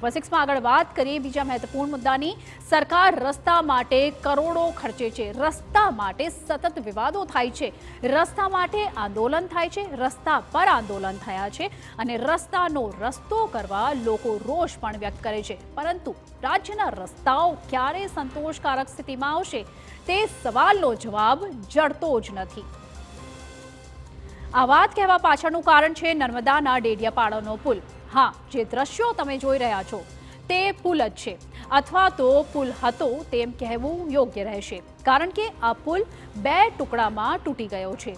Super સિક્સમાં આગળ વાત કરીએ બીજા મહત્વપૂર્ણ મુદ્દાની। સરકાર રસ્તા માટે કરોડો ખર્ચે છે, રસ્તા માટે સતત વિવાદો થાય છે, રસ્તા માટે આંદોલન થાય છે, રસ્તા પર આંદોલન થયા છે અને રસ્તાનો રસ્તો કરવા લોકો રોષ પણ વ્યક્ત કરે છે। પરંતુ રાજ્યના રસ્તાઓ ક્યારે સંતોષકારક સ્થિતિમાં આવશે તે સવાલનો જવાબ જડતો જ નથી। આ વાત કહેવા પાછળનું કારણ છે નર્મદાના ડેડિયાપાડાનો પુલ। हाँ, जे दृश्यों तमे जोई रह्या छो ते पुल ज छे अथवा तो पुल हतो तेम कहेवुं योग्य रहेशे, कारण के आ पुल बे टुकड़ामां तूटी गयो छे।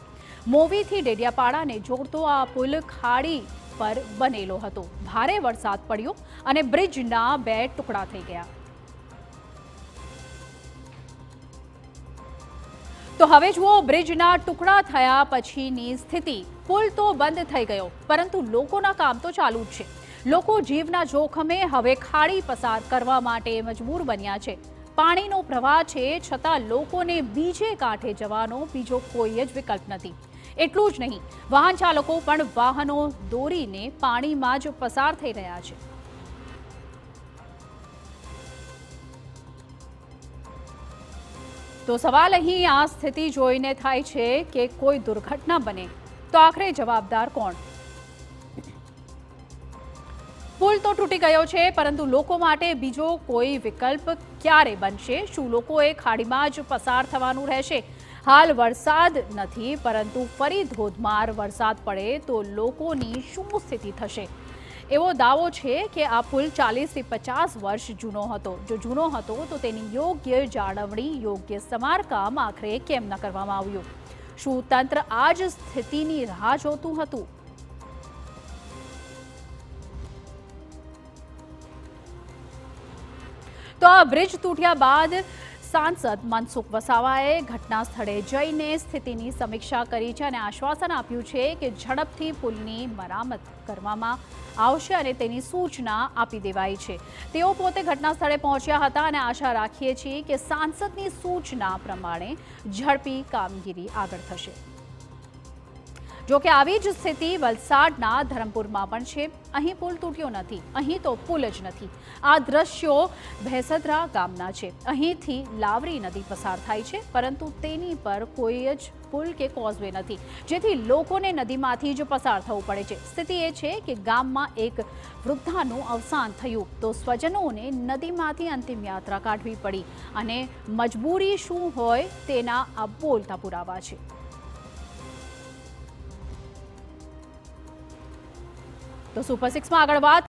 मोवी थी डेडियापाड़ाने जोड़तो आ पुल खाड़ी पर बनेलो हतो। भारे वरसाद पड्यो अने ब्रिजना बे टुकड़ा थई गया। तो हवे जुओ ब्रिजना टुकड़ा थया पछीनी स्थिति। पुल तो बंद थई गयो परंतु लोकोना काम तो चालू ज छे। लोको जीवना जोखमे हवे खाड़ी पसार करवा माटे मजबूर बन्या छे। पाणीनो प्रवाह छे छतां लोकोने बीजे कांठे जवानो बीजो कोई ज विकल्प नथी। एटलुं ज नहीं, वाहन चालको पण वाहनो दोरीने पाणीमां ज पसार थई रह्या छे। तो सवाल अहीं आ स्थिति जोईने थाय छे के कोई दुर्घटना बने तो आखिर जवाबदार कोण? पुल तो तूटी गयो छे परंतु लोको माटे बीजो कोई विकल्प क्यारे बनशे? शुं लोकोए खाड़ीमां ज पसार थवानुं रहेशे? हाल वरसाद नथी परंतु फरी धोधमार वरसाद पड़े तो लोकोनी शुं स्थिति थशे? एवो दावो छे के आ पुल 40 થી 50 वर्ष जूनो हतो। जो जूनो हतो तो तेनी योग्य जाळवणी, योग्य समारकाम आखरे केम न करवामां आव्युं? शुं तंत्र आज स्थितिनी राह जोतुं हतुं? तो आ ब्रिज तूट्या बाद सांसद मनसुख वसावाए घटना स्थळे जईने स्थितिनी समीक्षा करी छे अने आश्वासन आप्युं छे के झड़पथी पुलनी मरामत करवामां आवशे अने तेनी सूचना आपी देवाई छे। तेओ पोते घटना स्थळे पहोंच्या हता अने आशा राखीए छीए के सांसदनी सूचना प्रमाणे झड़पी कामगीरी आगळ थशे। जो कि आवी ज स्थिति वलसाडना धरमपुरमां पण छे। अहीं पुल तूट्यो नथी, अहीं तो पुल ज नथी। आ दृश्यो भेसदरा गामना छे। અહીંથી લાવરી નદી પસાર થાય છે પરંતુ તેની પર કોઈ જ પુલ કે કોઝવે નથી, જેથી લોકોને નદીમાંથી જ પસાર થવું પડે છે। સ્થિતિ એ છે કે ગામમાં એક વૃદ્ધાનું અવસાન થયું તો સ્વજનોને નદીમાંથી અંતિમ યાત્રા કાઢવી પડી અને મજબૂરી શું હોય તેના આ બોલતા પુરાવા છે। तो सुपर 6 में आगळ बात